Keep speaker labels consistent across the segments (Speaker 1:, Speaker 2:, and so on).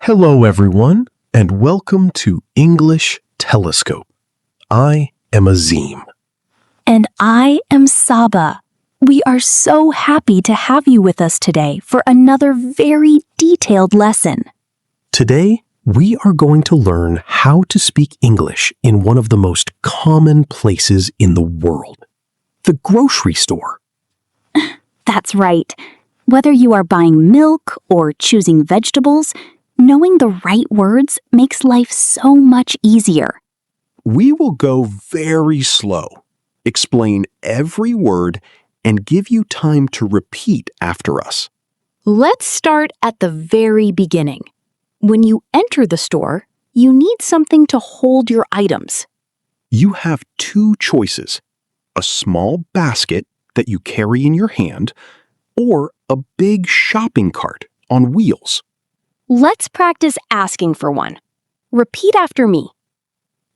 Speaker 1: Hello, everyone, and welcome to English Telescope. I am Azim.
Speaker 2: And I am Saba. We are so happy to have you with us today for another very detailed lesson.
Speaker 1: Today, we are going to learn how to speak English in one of the most common places in the world, the grocery store.
Speaker 2: That's right. Whether you are buying milk or choosing vegetables, knowing the right words makes life so much easier.
Speaker 1: We will go very slow, explain every word, and give you time to repeat after us.
Speaker 2: Let's start at the very beginning. When you enter the store, you need something to hold your items.
Speaker 1: You have two choices, a small basket that you carry in your hand, or a big shopping cart on wheels.
Speaker 2: Let's practice asking for one. Repeat after me.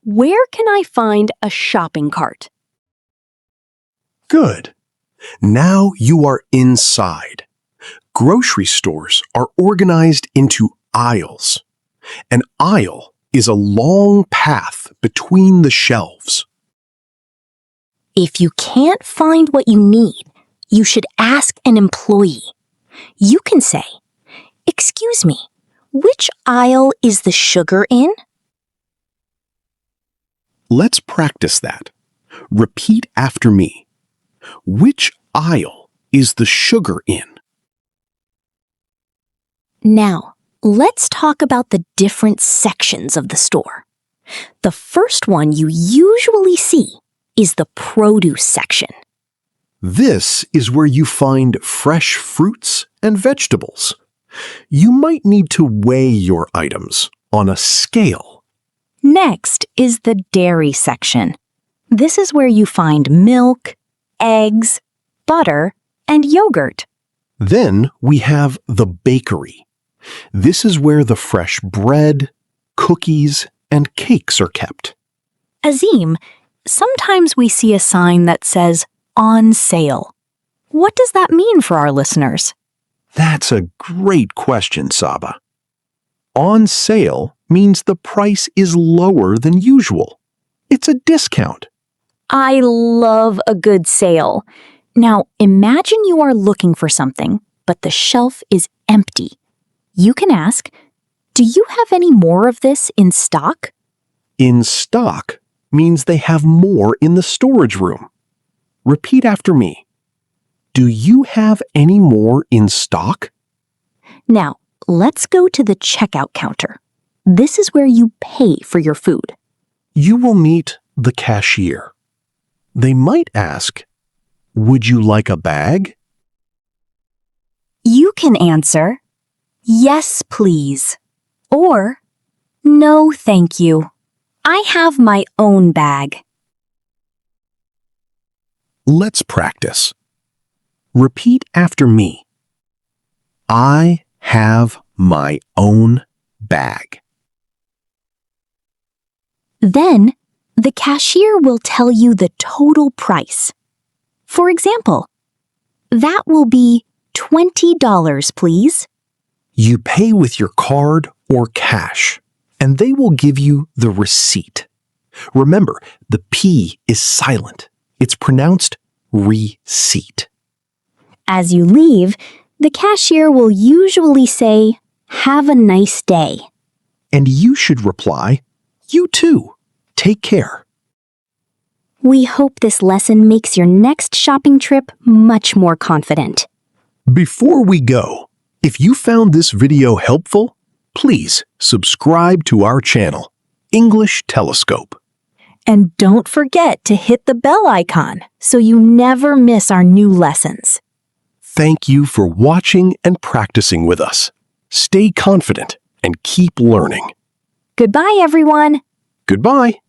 Speaker 2: Where can I find a shopping cart?
Speaker 1: Good. Now you are inside. Grocery stores are organized into aisles. An aisle is a long path between the shelves.
Speaker 2: If you can't find what you need, you should ask an employee. You can say, "Excuse me, which aisle is the sugar in?"
Speaker 1: Let's practice that. Repeat after me. Which aisle is the sugar in?
Speaker 2: Now, let's talk about the different sections of the store. The first one you usually see is the produce section.
Speaker 1: This is where you find fresh fruits and vegetables. You might need to weigh your items on a scale.
Speaker 2: Next is the dairy section. This is where you find milk, eggs, butter, and yogurt.
Speaker 1: Then we have the bakery. This is where the fresh bread, cookies, and cakes are kept.
Speaker 2: Azim, sometimes we see a sign that says, "On sale." What does that mean for our listeners?
Speaker 1: That's a great question, Saba. On sale means the price is lower than usual. It's a discount.
Speaker 2: I love a good sale. Now, imagine you are looking for something, but the shelf is empty. You can ask, "Do you have any more of this in stock?"
Speaker 1: In stock means they have more in the storage room. Repeat after me. Do you have any more in stock?
Speaker 2: Now, let's go to the checkout counter. This is where you pay for your food.
Speaker 1: You will meet the cashier. They might ask, "Would you like a bag?"
Speaker 2: You can answer, "Yes, please," or "No, thank you. I have my own bag."
Speaker 1: Let's practice. Repeat after me. I have my own bag.
Speaker 2: Then, the cashier will tell you the total price. For example, "That will be $20, please."
Speaker 1: You pay with your card or cash, and they will give you the receipt. Remember, the P is silent. It's pronounced receipt.
Speaker 2: As you leave, the cashier will usually say, "Have a nice day."
Speaker 1: And you should reply, "You too. Take care."
Speaker 2: We hope this lesson makes your next shopping trip much more confident.
Speaker 1: Before we go, if you found this video helpful, please subscribe to our channel, English Telescope.
Speaker 2: And don't forget to hit the bell icon so you never miss our new lessons.
Speaker 1: Thank you for watching and practicing with us. Stay confident and keep learning.
Speaker 2: Goodbye, everyone.
Speaker 1: Goodbye.